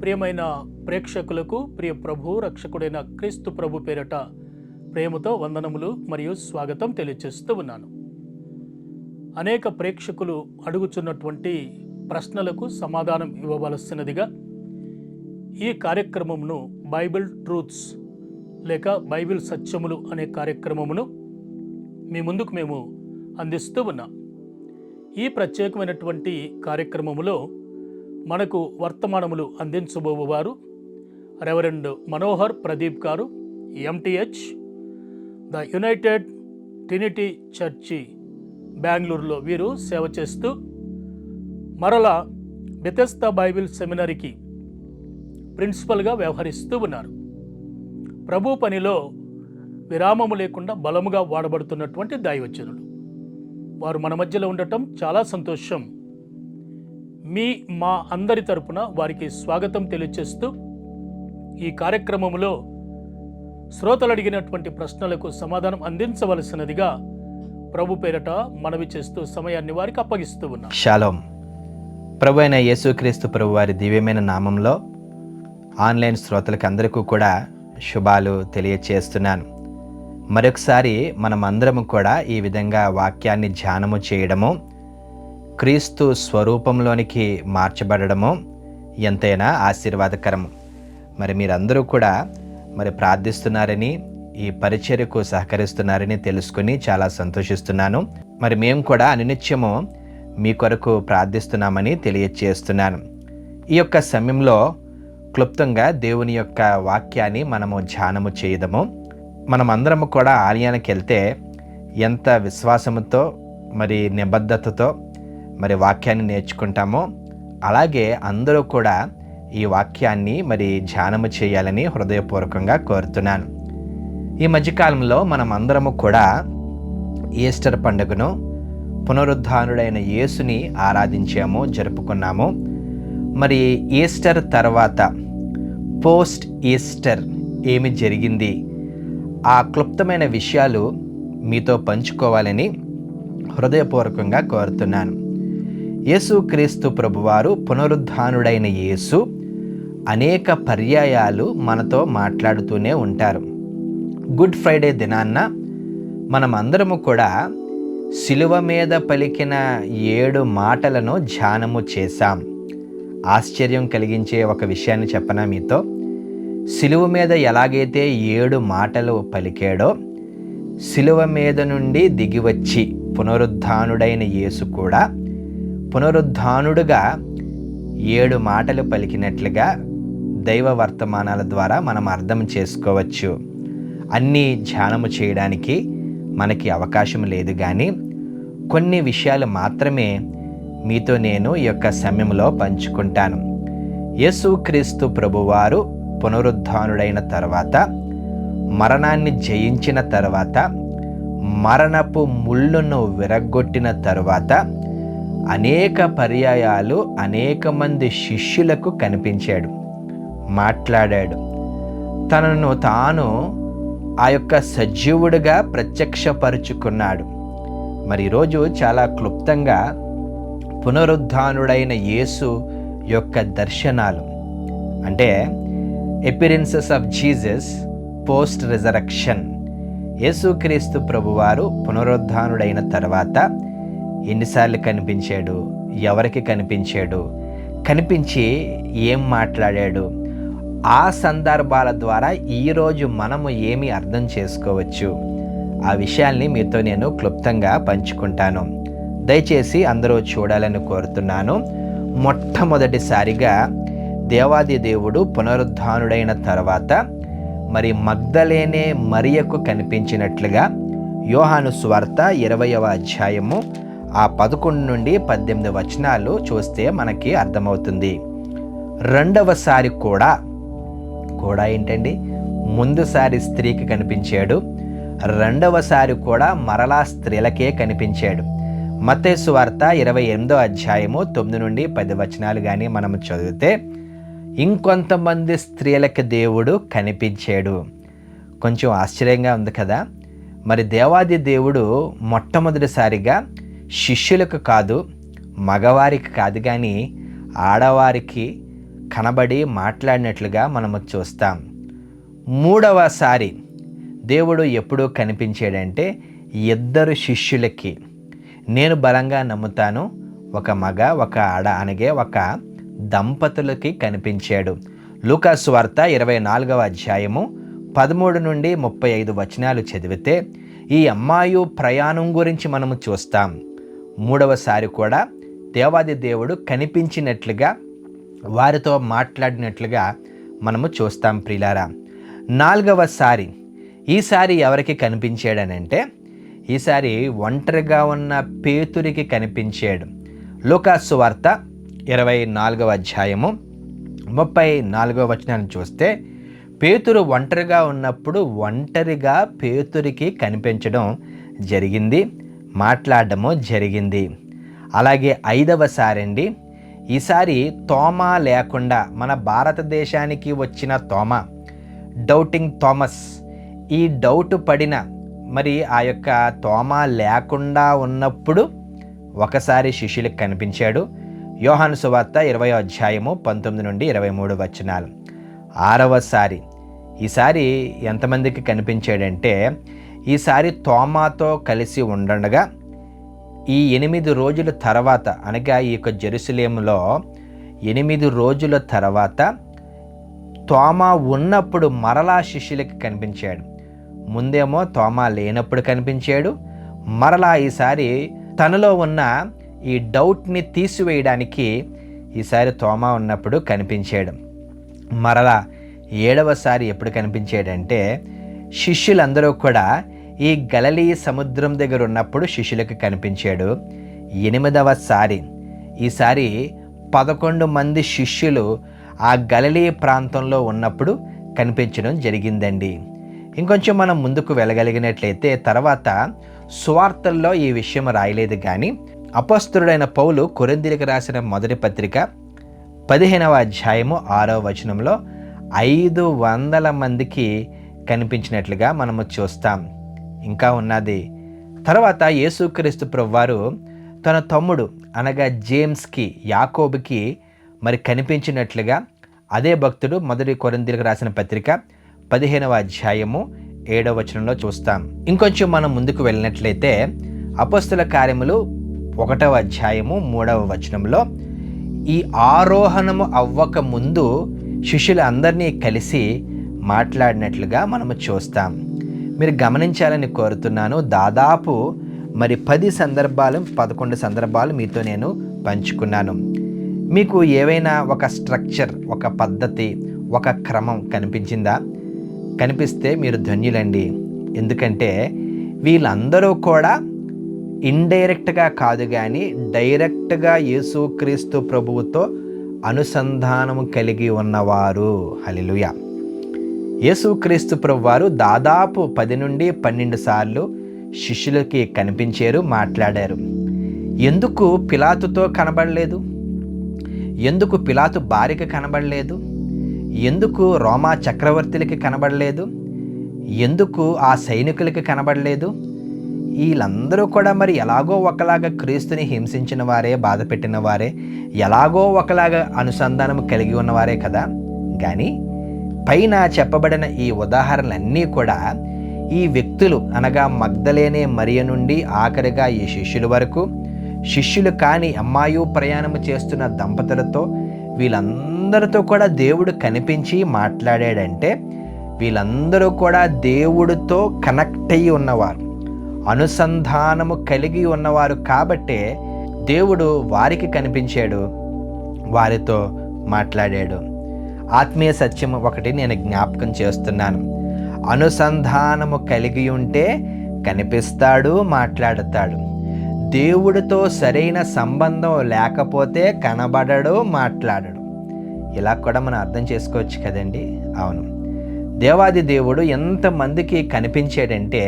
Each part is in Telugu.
ప్రియమైన ప్రేక్షకులకు ప్రియ ప్రభు రక్షకుడైన క్రీస్తు ప్రభు పేరట ప్రేమతో వందనములు మరియు స్వాగతం తెలియజేస్తూ ఉన్నాను. అనేక ప్రేక్షకులు అడుగుచున్నటువంటి ప్రశ్నలకు సమాధానం ఇవ్వవలసినదిగా ఈ కార్యక్రమమును బైబిల్ ట్రూత్స్ లేక బైబిల్ సత్యములు అనే కార్యక్రమమును మీ ముందుకు మేము అందిస్తూ ఉన్నాం. ఈ ప్రత్యేకమైనటువంటి కార్యక్రమములో మనకు వర్తమానములు అందించబోవారు రెవరెండ్ మనోహర్ ప్రదీప్ గారు, MTh, the United Trinity church బెంగళూరులో వీరు సేవ చేస్తూ మరలా బెతెస్దా బైబిల్ సెమినరీకి ప్రిన్సిపల్గా వ్యవహరిస్తూ ఉన్నారు. ప్రభు పనిలో విరామము లేకుండా బలముగా వాడబడుతున్నటువంటి దైవజనులు వారు మన మధ్యలో ఉండటం చాలా సంతోషం. మా అందరి తరపున వారికి స్వాగతం తెలియజేస్తూ ఈ కార్యక్రమంలో శ్రోతలు అడిగినటువంటి ప్రశ్నలకు సమాధానం అందించవలసినదిగా ప్రభు పేరట మనవి చేస్తూ సమయాన్ని వారికి అప్పగిస్తూ ఉన్నాం. షాలోం. ప్రభు అయిన యేసుక్రీస్తు ప్రభు వారి దివ్యమైన నామంలో ఆన్లైన్ శ్రోతలకు అందరికీ కూడా శుభాలు తెలియచేస్తున్నాను. మరొకసారి మనమందరము కూడా ఈ విధంగా వాక్యాన్ని ధ్యానము చేయడము, క్రీస్తు స్వరూపంలోనికి మార్చబడము ఎంతైనా ఆశీర్వాదకరము. మరి మీరందరూ కూడా ప్రార్థిస్తున్నారని, ఈ పరిచర్యకు సహకరిస్తున్నారని తెలుసుకుని చాలా సంతోషిస్తున్నాను. మరి మేము కూడా అనునిత్యము మీ కొరకు ప్రార్థిస్తున్నామని తెలియచేస్తున్నాను. ఈ యొక్క సమయంలో క్లుప్తంగా దేవుని యొక్క వాక్యాన్ని మనము ధ్యానము చేయదము. మనమందరము కూడా ఆలయానికి వెళ్తే ఎంత విశ్వాసముతో నిబద్ధతతో వాక్యాన్ని నేర్చుకుంటామో అలాగే అందరూ కూడా ఈ వాక్యాన్ని ధ్యానము చేయాలని హృదయపూర్వకంగా కోరుతున్నాను. ఈ మధ్యకాలంలో మనం అందరము కూడా ఈస్టర్ పండుగను, పునరుద్ధానుడైన యేసుని ఆరాధించాము, జరుపుకున్నాము. ఈస్టర్ తర్వాత పోస్ట్ ఈస్టర్ ఏమి జరిగింది, ఆ క్లుప్తమైన విషయాలు మీతో పంచుకోవాలని హృదయపూర్వకంగా కోరుతున్నాను. యేసుక్రీస్తు ప్రభువారు, పునరుద్ధానుడైన యేసు అనేక పర్యాయాలు మనతో మాట్లాడుతూనే ఉంటారు. గుడ్ ఫ్రైడే దినాన్న మనమందరము కూడా శిలువ మీద పలికిన 7 మాటలను ధ్యానము చేశాం. ఆశ్చర్యం కలిగించే ఒక విషయాన్ని చెప్పనా మీతో? శిలువ మీద ఎలాగైతే 7 మాటలు పలికాడో, శిలువ మీద నుండి దిగివచ్చి పునరుద్ధానుడైన యేసు కూడా పునరుద్ధానుడుగా 7 మాటలు పలికినట్లుగా దైవ వర్తమానాల ద్వారా మనం అర్థం చేసుకోవచ్చు. అన్నీ ధ్యానము చేయడానికి మనకి అవకాశం లేదు, కానీ కొన్ని విషయాలు మాత్రమే మీతో నేను ఈ యొక్క సమయంలో పంచుకుంటాను. యేసుక్రీస్తు ప్రభువారు పునరుద్ధానుడైన తర్వాత, మరణాన్ని జయించిన తర్వాత, మరణపు ముళ్ళును విరగ్గొట్టిన తర్వాత అనేక పర్యాయాలు అనేక మంది శిష్యులకు కనిపించాడు, మాట్లాడాడు. తనను తాను ఆ యొక్క సజీవుడిగా ప్రత్యక్షపరుచుకున్నాడు. ఈరోజు చాలా క్లుప్తంగా పునరుద్ధానుడైన యేసు యొక్క దర్శనాలు, అంటే అపిరెన్సెస్ ఆఫ్ జీసస్ పోస్ట్ రిజరక్షన్. యేసుక్రీస్తు ప్రభువారు పునరుద్ధానుడైన తర్వాత ఎన్నిసార్లు కనిపించాడు, ఎవరికి కనిపించాడు, కనిపించి ఏం మాట్లాడాడు, ఆ సందర్భాల ద్వారా ఈరోజు మనము ఏమి అర్థం చేసుకోవచ్చు, ఆ విషయాల్ని మీతో నేను క్లుప్తంగా పంచుకుంటాను. దయచేసి అందరూ చూడాలని కోరుతున్నాను. మొట్టమొదటిసారిగా దేవాది దేవుడు పునరుద్ధానుడైన తర్వాత మగ్దలేనే మరియకు కనిపించినట్లుగా యోహాను సువార్త 20వ అధ్యాయము 11 నుండి 18 వచనాలు చూస్తే మనకి అర్థమవుతుంది. రెండవసారి కూడా ఏంటండి, ముందుసారి స్త్రీకి కనిపించాడు, రెండవసారి కూడా మరలా స్త్రీలకే కనిపించాడు. మత్తయి సువార్త 28వ అధ్యాయము 9 నుండి 10 వచనాలు కానీ మనం చదివితే ఇంకొంతమంది స్త్రీలకు దేవుడు కనిపించాడు. కొంచెం ఆశ్చర్యంగా ఉంది కదా. దేవాది దేవుడు మొట్టమొదటిసారిగా శిష్యులకు కాదు, మగవారికి కాదు, కానీ ఆడవారికి కనబడి మాట్లాడినట్లుగా మనము చూస్తాం. మూడవసారి దేవుడు ఎప్పుడు కనిపించాడంటే ఇద్దరు శిష్యులకి. నేను బలంగా నమ్ముతాను, ఒక మగ ఒక ఆడ అనగే ఒక దంపతులకి కనిపించాడు. లూకా సువార్త 24వ అధ్యాయము 13 నుండి 35 వచనాలు చదివితే ఈ అమ్మాయి ప్రయాణం గురించి మనము చూస్తాం. మూడవసారి కూడా దేవాది దేవుడు కనిపించినట్లుగా వారితో మాట్లాడినట్లుగా మనము చూస్తాం ప్రియులారా. నాలుగవసారి ఈసారి ఎవరికి కనిపించాడనంటే ఈసారి ఒంటరిగా ఉన్న పేతురికి కనిపించాడు. లూకా సువార్త 24వ అధ్యాయము 34వ వచనాన్ని చూస్తే పేతురు ఒంటరిగా ఉన్నప్పుడు ఒంటరిగా పేతురికి కనిపించడం జరిగింది, మాట్లాడడము జరిగింది. అలాగే ఐదవసారి అండి, ఈసారి తోమా లేకుండా మన భారతదేశానికి వచ్చిన తోమా, డౌటింగ్ థామస్, ఈ డౌట్ పడిన మరి ఆ యొక్క తోమా లేకుండా ఉన్నప్పుడు ఒకసారి శిష్యులకు కనిపించాడు. యోహాను సువార్త 20వ అధ్యాయము 19 నుండి 23 వచనాలు. ఆరవసారి ఈసారి ఎంతమందికి కనిపించాడంటే ఈసారి తోమాతో కలిసి ఉండగా ఈ 8 రోజుల తర్వాత, అనగా ఈ యొక్క జెరూసలేములో 8 రోజుల తర్వాత తోమా ఉన్నప్పుడు మరలా శిష్యులకి కనిపించాడు. ముందేమో తోమా లేనప్పుడు కనిపించాడు, మరలా ఈసారి తనలో ఉన్న ఈ డౌట్ని తీసివేయడానికి ఈసారి తోమా ఉన్నప్పుడు కనిపించాడు. మరలా 7వసారి ఎప్పుడు కనిపించాడంటే శిష్యులందరూ కూడా ఈ గలిలీ సముద్రం దగ్గర ఉన్నప్పుడు శిష్యులకు కనిపించాడు. 8వసారి ఈసారి 11 మంది శిష్యులు ఆ గలిలీ ప్రాంతంలో ఉన్నప్పుడు కనిపించడం జరిగిందండి. ఇంకొంచెం మనం ముందుకు వెళ్ళగలిగినట్లయితే తర్వాత సువార్తల్లో ఈ విషయం రాయలేదు, కానీ అపొస్తలుడైన పౌలు కొరింథీయులకు రాసిన మొదటి పత్రిక 15వ అధ్యాయము 6వ వచనంలో 500 మందికి కనిపించినట్లుగా మనము చూస్తాం. ఇంకా ఉన్నది. తర్వాత యేసుక్రీస్తు ప్రభువారు తన తమ్ముడు అనగా జేమ్స్కి, యాకోబుకి మరి కనిపించినట్లుగా అదే భక్తుడు మొదటి కొరింథీయులకు రాసిన పత్రిక 15వ అధ్యాయము 7వ వచనంలో చూస్తాం. ఇంకొంచెం మనం ముందుకు వెళ్ళినట్లయితే అపొస్తల కార్యములు 1వ అధ్యాయము 3వ వచనంలో ఈ ఆరోహణము అవ్వక ముందు శిష్యులందరినీ కలిసి మాట్లాడినట్లుగా మనము చూస్తాం. మీరు గమనించాలని కోరుతున్నాను. దాదాపు మరి 10 సందర్భాలు 11 సందర్భాలు మీతో నేను పంచుకున్నాను. మీకు ఏవైనా ఒక స్ట్రక్చర్, ఒక పద్ధతి, ఒక క్రమం కనిపించిందా? కనిపిస్తే మీరు ధన్యులండి. ఎందుకంటే వీళ్ళందరూ కూడా ఇండైరెక్ట్గా కాదు కానీ డైరెక్ట్గా యేసుక్రీస్తు ప్రభువుతో అనుసంధానము కలిగి ఉన్నవారు. హల్లెలూయా. యేసుక్రీస్తు ప్రభువారు దాదాపు 10 నుండి 12 సార్లు శిష్యులకి కనిపించారు, మాట్లాడారు. ఎందుకు పిలాతుతో కనబడలేదు? ఎందుకు పిలాతు భార్యకి కనబడలేదు? ఎందుకు రోమా చక్రవర్తులకి కనబడలేదు? ఎందుకు ఆ సైనికులకి కనబడలేదు? వీళ్ళందరూ కూడా మరి ఎలాగో ఒకలాగా క్రీస్తుని హింసించిన వారే, బాధ పెట్టిన వారే, ఎలాగో ఒకలాగా అనుసంధానం కలిగి ఉన్నవారే కదా. కానీ పైన చెప్పబడిన ఈ ఉదాహరణలన్నీ కూడా ఈ వ్యక్తులు అనగా మగ్దలేనే మరియ నుండి ఆఖరిగా ఈ శిష్యుల వరకు, శిష్యులు కాని అమ్మాయి ప్రయాణము చేస్తున్న దంపతులతో, వీళ్ళందరితో కూడా దేవుడు కనిపించి మాట్లాడాడంటే వీళ్ళందరూ కూడా దేవుడితో కనెక్ట్ అయ్యి ఉన్నవారు, అనుసంధానము కలిగి ఉన్నవారు. కాబట్టే దేవుడు వారికి కనిపించాడు, వారితో మాట్లాడాడు. ఆత్మీయ సత్యం ఒకటి నేను జ్ఞాపకం చేస్తున్నాను. అనుసంధానము కలిగి ఉంటే కనిపిస్తాడు, మాట్లాడతాడు. దేవుడితో సరైన సంబంధం లేకపోతే కనబడడు, మాట్లాడడు. ఇలా కూడా మనం అర్థం చేసుకోవచ్చు కదండి. అవును, దేవాది దేవుడు ఎంతమందికి కనిపించాడంటే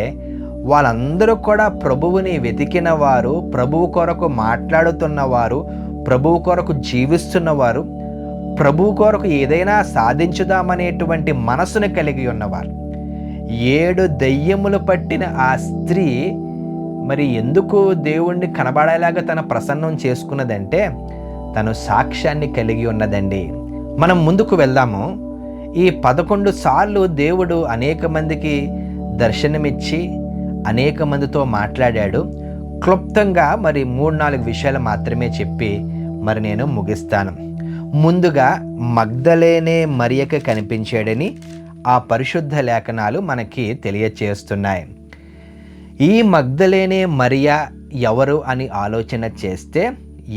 వాళ్ళందరూ కూడా ప్రభువుని వెతికిన వారు, ప్రభువు కొరకు మాట్లాడుతున్నవారు, ప్రభువు కొరకు జీవిస్తున్నవారు, ప్రభువు కొరకు ఏదైనా సాధించుదామనేటువంటి మనసును కలిగి ఉన్నవారు. 7 దెయ్యములు పట్టిన ఆ స్త్రీ మరి ఎందుకు దేవుణ్ణి కనబడేలాగా తన ప్రసన్నం చేసుకున్నదంటే తను సాక్ష్యాన్ని కలిగి ఉన్నదండి. మనం ముందుకు వెళ్దాము. ఈ 11 సార్లు దేవుడు అనేక మందికి దర్శనమిచ్చి అనేక మందితో మాట్లాడాడు. క్లుప్తంగా మరి 3-4 విషయాలు మాత్రమే చెప్పి మరి నేను ముగిస్తాను. ముందుగా మగ్దలేనే మరియకు కనిపించాడని ఆ పరిశుద్ధ లేఖనాలు మనకి తెలియచేస్తున్నాయి. ఈ మగ్దలేనే మరియా ఎవరు అని ఆలోచన చేస్తే,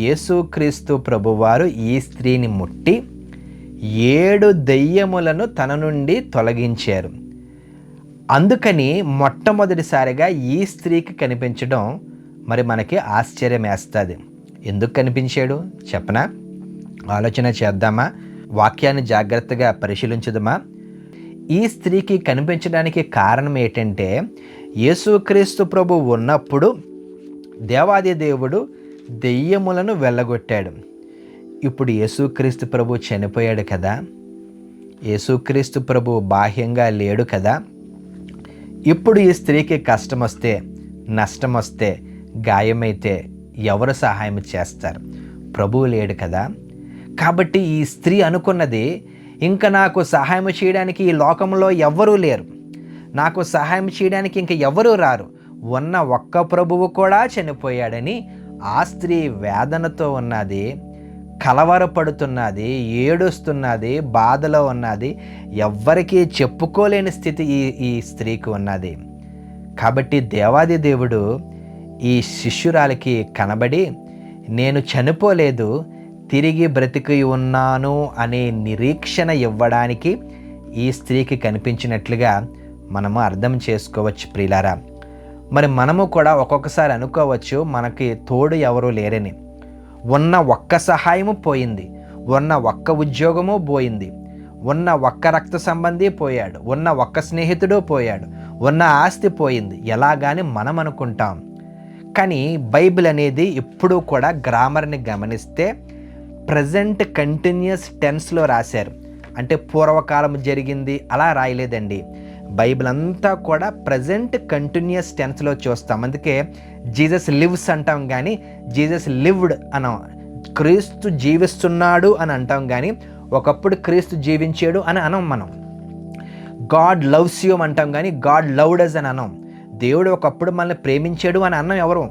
యేసుక్రీస్తు ప్రభువారు ఈ స్త్రీని ముట్టి 7 దెయ్యములను తన నుండి తొలగించారు. అందుకని మొట్టమొదటిసారిగా ఈ స్త్రీకి కనిపించడం మరి మనకి ఆశ్చర్యం వేస్తుంది. ఎందుకు కనిపించాడు చెప్పనా? ఆలోచన చేద్దామా? వాక్యాన్ని జాగ్రత్తగా పరిశీలించుదామా? ఈ స్త్రీకి కనిపించడానికి కారణం ఏంటంటే, యేసుక్రీస్తు ప్రభు ఉన్నప్పుడు దేవాది దేవుడు దెయ్యములను వెళ్ళగొట్టాడు. ఇప్పుడు యేసుక్రీస్తు ప్రభు చనిపోయాడు కదా, యేసుక్రీస్తు ప్రభు బాహ్యంగా లేడు కదా. ఇప్పుడు ఈ స్త్రీకి కష్టం వస్తే, నష్టం వస్తే, గాయమైతే ఎవరు సహాయం చేస్తారు? ప్రభువు లేడు కదా. కాబట్టి ఈ స్త్రీ అనుకున్నది, ఇంకా నాకు సహాయం చేయడానికి ఈ లోకంలో ఎవ్వరూ లేరు, నాకు సహాయం చేయడానికి ఇంక ఎవరూ రారు, ఉన్న ఒక్క ప్రభువు కూడా చనిపోయాడని ఆ స్త్రీ వేదనతో ఉన్నది, కలవరపడుతున్నది, ఏడుస్తున్నది, బాధలో ఉన్నది. ఎవ్వరికీ చెప్పుకోలేని స్థితి ఈ స్త్రీకి ఉన్నది. కాబట్టి దేవాది దేవుడు ఈ శిష్యురాలికి కనబడి, నేను చనిపోలేదు, తిరిగి బ్రతికి ఉన్నాను అనే నిరీక్షణ ఇవ్వడానికి ఈ స్త్రీకి కనిపించినట్లుగా మనము అర్థం చేసుకోవచ్చు ప్రియులారా. మరి మనము కూడా ఒక్కొక్కసారి అనుకోవచ్చు, మనకి తోడు ఎవరూ లేరని. ఉన్న ఒక్క సహాయము పోయింది, ఉన్న ఒక్క ఉద్యోగము పోయింది, ఉన్న ఒక్క రక్త సంబంధి పోయాడు, ఉన్న ఒక్క స్నేహితుడు పోయాడు, ఉన్న ఆస్తి పోయింది, ఎలాగాని మనం అనుకుంటాం. కానీ బైబిల్ అనేది ఎప్పుడూ కూడా గ్రామర్ని గమనిస్తే ప్రజెంట్ కంటిన్యూస్ టెన్స్లో రాశారు. అంటే పూర్వకాలం జరిగింది అలా రాయలేదండి. బైబిల్ అంతా కూడా ప్రజెంట్ కంటిన్యూస్ టెన్స్లో చూస్తాం. అందుకే జీసస్ లివ్స్ అంటాం కానీ జీసస్ లివ్డ్ అనం. క్రీస్తు జీవిస్తున్నాడు అని అంటాం కానీ ఒకప్పుడు క్రీస్తు జీవించాడు అని అనం మనం. గాడ్ లవ్స్ యూ అంటాం కానీ గాడ్ లవ్డ్ అస్ అని అనం. దేవుడు ఒకప్పుడు మనల్ని ప్రేమించాడు అని అన్నం ఎవరు?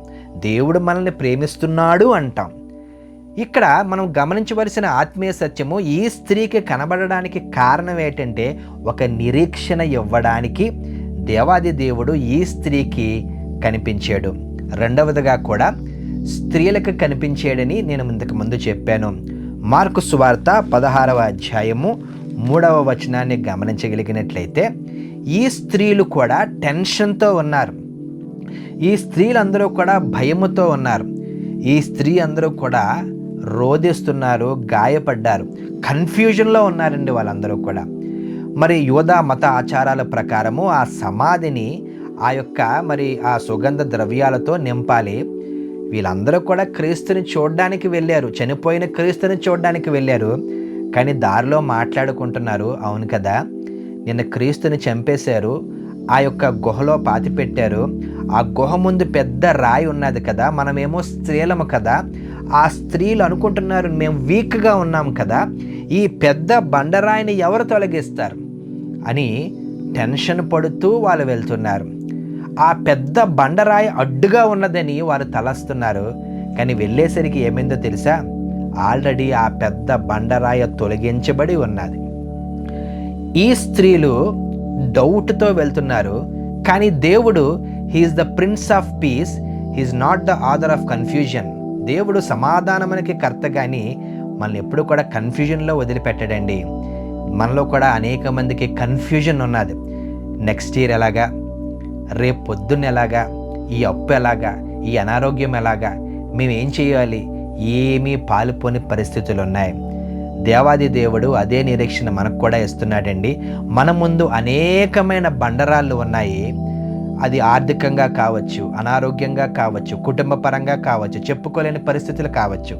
దేవుడు మనల్ని ప్రేమిస్తున్నాడు అంటాం. ఇక్కడ మనం గమనించవలసిన ఆత్మీయ సత్యము, ఈ స్త్రీకి కనబడడానికి కారణం ఏంటంటే ఒక నిరీక్షణ ఇవ్వడానికి దేవాది దేవుడు ఈ స్త్రీకి కనిపించాడు. రెండవదిగా కూడా స్త్రీలకు కనిపించాడని నేను ఇంతకు ముందు చెప్పాను. మార్కు సువార్త 16వ అధ్యాయము 3వ వచనాన్ని గమనించగలిగినట్లయితే ఈ స్త్రీలు కూడా టెన్షన్తో ఉన్నారు. ఈ స్త్రీలందరూ కూడా భయముతో ఉన్నారు. ఈ స్త్రీ అందరూ కూడా రోదిస్తున్నారు, గాయపడ్డారు, కన్ఫ్యూజన్లో ఉన్నారండి వాళ్ళందరూ కూడా. మరి యూదా మత ఆచారాల ప్రకారము ఆ సమాధిని ఆ సుగంధ ద్రవ్యాలతో నింపాలి. వీళ్ళందరూ కూడా క్రీస్తుని చూడడానికి వెళ్ళారు, చనిపోయిన క్రీస్తుని చూడడానికి వెళ్ళారు. కానీ దారిలో మాట్లాడుకుంటున్నారు, అవును కదా నిన్న క్రీస్తుని చంపేశారు, ఆ యొక్క గుహలో పాతిపెట్టారు, ఆ గుహ ముందు పెద్ద రాయి ఉన్నది కదా, మనమేమో స్త్రీలము కదా, ఆ స్త్రీలు అనుకుంటున్నారు మేము వీక్గా ఉన్నాం కదా, ఈ పెద్ద బండరాయిని ఎవరు తొలగిస్తారు అని టెన్షన్ పడుతూ వాళ్ళు వెళ్తున్నారు. ఆ పెద్ద బండరాయి అడ్డుగా ఉన్నదని వారు తలస్తున్నారు. కానీ వెళ్ళేసరికి ఏమైందో తెలుసా? ఆల్రెడీ ఆ పెద్ద బండరాయి తొలగించబడి ఉన్నది. ఈ స్త్రీలు డౌట్తో వెళ్తున్నారు. కానీ దేవుడు he's the prince of peace, he's not the author of confusion. దేవుడు సమాధానమునికి కర్త, కానీ మనల్ని ఎప్పుడు కూడా కన్ఫ్యూజన్లో వదిలిపెట్టడండి. మనలో కూడా అనేక మందికి కన్ఫ్యూజన్ ఉన్నది. నెక్స్ట్ ఇయర్ ఎలాగా, రేపు పొద్దున్న ఎలాగా, ఈ అప్పు ఎలాగా, ఈ అనారోగ్యం ఎలాగా, మేమేం చేయాలి, ఏమీ పాలుపోని పరిస్థితులు ఉన్నాయి. దేవాది దేవుడు అదే నిరీక్షణ మనకు కూడా ఇస్తున్నాడండి. మన ముందు అనేకమైన బండరాళ్ళు ఉన్నాయి. అది ఆర్థికంగా కావచ్చు, అనారోగ్యంగా కావచ్చు, కుటుంబ పరంగా కావచ్చు, చెప్పుకోలేని పరిస్థితులు కావచ్చు.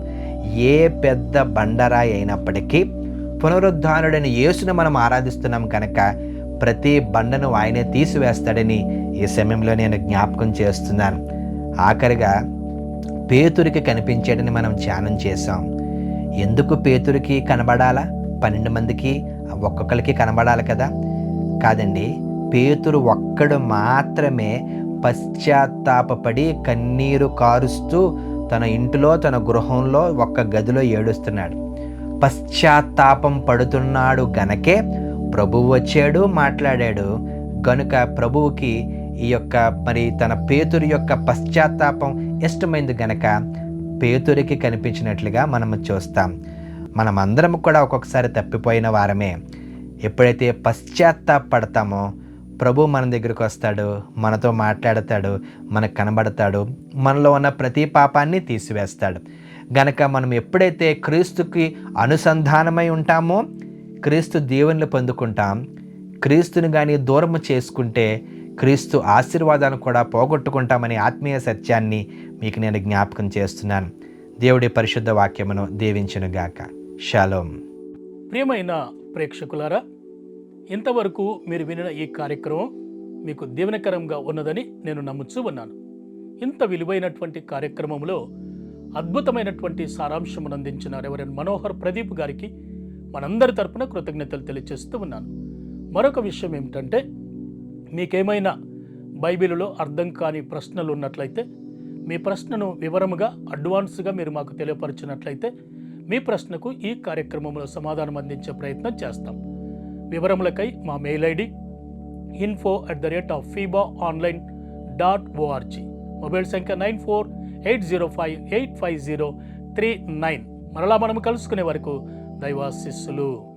ఏ పెద్ద బండరాయి అయినప్పటికీ పునరుద్ధానుడైన యేసును మనం ఆరాధిస్తున్నాం కనుక ప్రతి బండను ఆయనే తీసివేస్తాడని ఈ సమయంలో నేను జ్ఞాపకం చేస్తున్నాను. ఆఖరిగా పేతురికి కనిపించాడని మనం ధ్యానం చేశాం. ఎందుకు పేతురికి కనబడాలా? 12 మందికి ఒక్కొక్కరికి కనబడాలి కదా? కాదండి, పేతురు ఒక్కడు మాత్రమే పశ్చాత్తాపపడి కన్నీరు కారుస్తూ తన ఇంటిలో, తన గృహంలో, ఒక్క గదిలో ఏడుస్తున్నాడు. పశ్చాత్తాపం పడుతున్నాడు గనకే ప్రభువు వచ్చాడు, మాట్లాడాడు. గనుక ప్రభువుకి ఈ యొక్క తన పేతురు యొక్క పశ్చాత్తాపం ఇష్టమైంది గనక పేతురికి కనిపించినట్లుగా మనము చూస్తాం. మనమందరం కూడా ఒక్కొక్కసారి తప్పిపోయిన వారమే. ఎప్పుడైతే పశ్చాత్తాపడతామో ప్రభు మన దగ్గరికి వస్తాడు, మనతో మాట్లాడతాడు, మనకు కనబడతాడు, మనలో ఉన్న ప్రతి పాపాన్ని తీసివేస్తాడు. గనక మనం ఎప్పుడైతే క్రీస్తుకి అనుసంధానమై ఉంటామో క్రీస్తు దీవెనలు పొందుకుంటాం. క్రీస్తుని కానీ దూరము చేసుకుంటే క్రీస్తు ఆశీర్వాదాన్ని కూడా పోగొట్టుకుంటామనే ఆత్మీయ సత్యాన్ని మీకు నేను జ్ఞాపకం చేస్తున్నాను. దేవుడి పరిశుద్ధ వాక్యమును దీవించునుగాక. షాలోం. ప్రియమైన ప్రేక్షకులారా, ఇంతవరకు మీరు వినిన ఈ కార్యక్రమం మీకు దీవెనకరంగా ఉన్నదని నేను నమ్ముతూ ఉన్నాను. ఇంత విలువైనటువంటి కార్యక్రమంలో అద్భుతమైనటువంటి సారాంశమును అందించిన రెవరెండ్ మనోహర్ ప్రదీప్ గారికి మనందరి తరపున కృతజ్ఞతలు తెలియజేస్తూ ఉన్నాను. మరొక విషయం ఏమిటంటే, మీకేమైనా బైబిలులో అర్థం కాని ప్రశ్నలు ఉన్నట్లయితే మీ ప్రశ్నను వివరముగా అడ్వాన్స్గా మీరు మాకు తెలియపరిచినట్లయితే మీ ప్రశ్నకు ఈ కార్యక్రమంలో సమాధానం అందించే ప్రయత్నం చేస్తాం. వివరములకై మా మెయిల్ ఐడి info@fibaonline.org, మొబైల్ సంఖ్య 9480585039. మరలా మనం కలుసుకునే వరకు దైవాశీస్సులు.